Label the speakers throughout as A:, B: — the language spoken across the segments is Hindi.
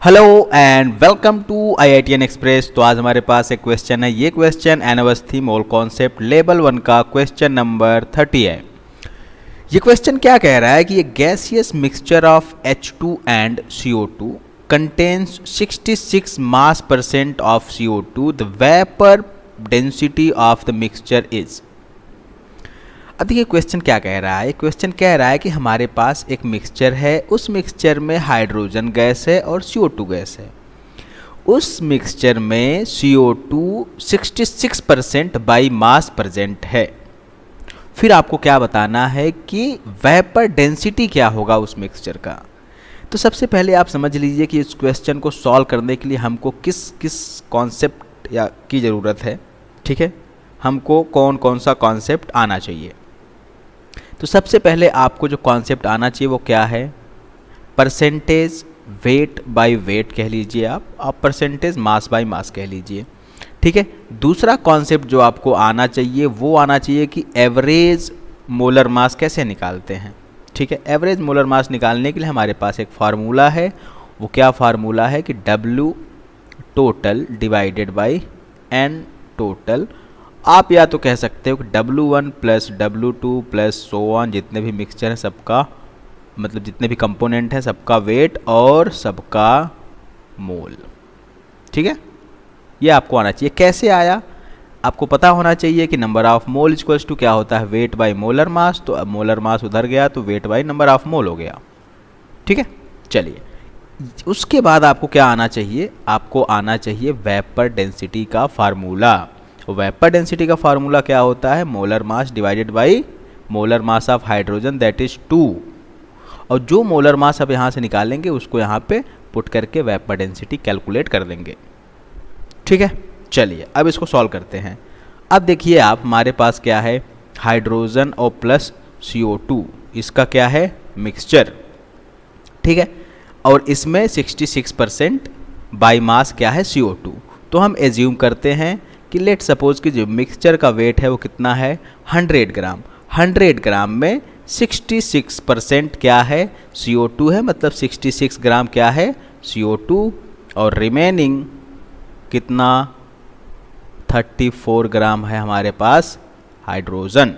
A: Hello and welcome to IITN express. तो आज हमारे पास एक क्वेश्चन है। ये क्वेश्चन एनावस्थी मोल कॉन्सेप्ट लेवल 1 का क्वेश्चन नंबर 30 है। ये क्वेश्चन क्या कह रहा है कि ये gaseous mixture of H2 and CO2 contains 66 mass % of CO2, the vapour density of the mixture is. अब देखिए क्वेश्चन क्या कह रहा है। क्वेश्चन कह रहा है कि हमारे पास एक मिक्सचर है, उस मिक्सचर में हाइड्रोजन गैस है और CO2 गैस है। उस मिक्सचर में CO2 66% बाई मास प्रेजेंट है। फिर आपको क्या बताना है कि वेपर डेंसिटी क्या होगा उस मिक्सचर का। तो सबसे पहले आप समझ लीजिए कि इस क्वेश्चन को सॉल्व करने के लिए हमको किस किस कॉन्सेप्ट या की ज़रूरत है। ठीक है, हमको कौन कौन सा कॉन्सेप्ट आना चाहिए। तो सबसे पहले आपको जो कॉन्सेप्ट आना चाहिए वो क्या है, परसेंटेज वेट बाय वेट कह लीजिए आप परसेंटेज मास बाय मास कह लीजिए। ठीक है, दूसरा कॉन्सेप्ट जो आपको आना चाहिए वो आना चाहिए कि एवरेज मोलर मास कैसे निकालते हैं। ठीक है, एवरेज मोलर मास निकालने के लिए हमारे पास एक फार्मूला है। वो क्या फार्मूला है कि W total divided by N total. आप या तो कह सकते हो कि W1 plus W2 plus so on, जितने भी मिक्सचर हैं सबका, मतलब जितने भी कंपोनेंट हैं सबका वेट और सबका मोल। ठीक है, ये आपको आना चाहिए। कैसे आया आपको पता होना चाहिए कि number of mole equals to क्या होता है, वेट बाय मोलर मास। तो अब मोलर मास उधर गया तो वेट बाय नंबर ऑफ मोल हो गया। ठीक है, चलिए उसके बाद आपको क्या आना चाहिए, आपको आना चाहिए वेपर डेंसिटी का फार्मूला। वेपर डेंसिटी का फार्मूला क्या होता है, molar mass divided by molar mass of hydrogen that is 2। और जो मोलर मास अब यहाँ से निकालेंगे उसको यहाँ पे पुट करके वेपर डेंसिटी कैलकुलेट कर देंगे। ठीक है, चलिए अब इसको सॉल्व करते हैं। अब देखिए आप, हमारे पास क्या है, हाइड्रोजन और प्लस CO2, इसका क्या है मिक्सचर। ठीक है, और इसमें 66% बाई मास क्या है CO2। तो हम एज्यूम करते हैं कि लेट सपोज कि जो मिक्सचर का वेट है वो कितना है 100 ग्राम। 100 ग्राम में 66% क्या है CO2 है, मतलब 66 ग्राम क्या है CO2, और रिमेनिंग कितना 34 ग्राम है हमारे पास हाइड्रोजन।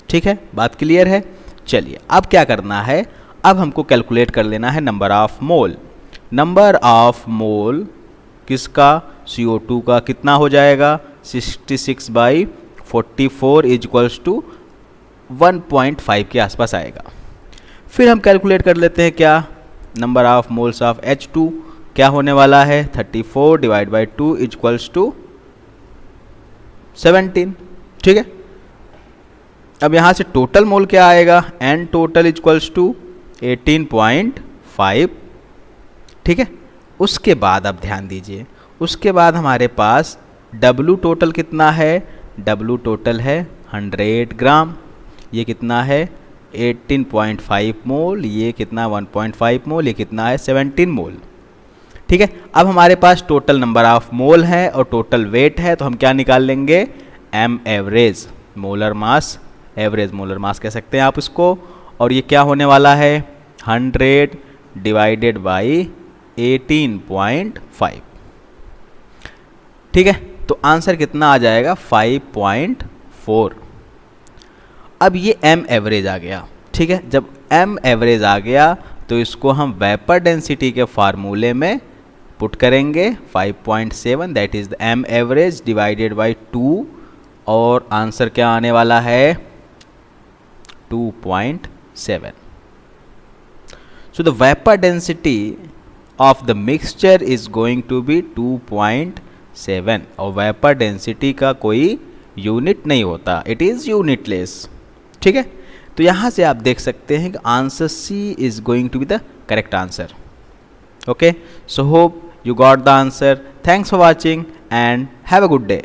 A: ठीक है, बात क्लियर है। चलिए अब क्या करना है, अब हमको कैलकुलेट कर लेना है number of mole. Number of मोल किसका, CO2 का कितना हो जाएगा 66 बाई 44 इज इक्वल्स टू 1.5 के आसपास आएगा। फिर हम कैलकुलेट कर लेते हैं क्या, number of moles of H2 क्या होने वाला है 34 divide by 2 is equals to 17। ठीक है, अब यहाँ से टोटल मोल क्या आएगा, N total is equals to 18.5। ठीक है, उसके बाद अब ध्यान दीजिए, उसके बाद हमारे पास W टोटल कितना है, W टोटल है 100 ग्राम। ये कितना है 18.5 मोल, ये कितना 1.5 मोल, ये कितना है 17 मोल। ठीक है, अब हमारे पास टोटल नंबर ऑफ मोल है और टोटल वेट है, तो हम क्या निकाल लेंगे, M average molar mass, average molar mass कह सकते हैं आप इसको। और ये क्या होने वाला है 100 डिवाइडेड बाई 18.5। ठीक है, तो आंसर कितना आ जाएगा 5.4। अब ये M एवरेज आ गया। ठीक है, जब M एवरेज आ गया तो इसको हम वेपर डेंसिटी के फार्मूले में पुट करेंगे 5.7, that is the M average divided by 2, और आंसर क्या आने वाला है 2.7। So the vapor density of the mixture is going to be 2.7। और वेपर डेंसिटी का कोई यूनिट नहीं होता, इट इज़ यूनिटलेस। ठीक है, तो यहाँ से आप देख सकते हैं कि answer C is going to be the correct answer. Okay, so hope you got the answer. Thanks for watching and have a good day.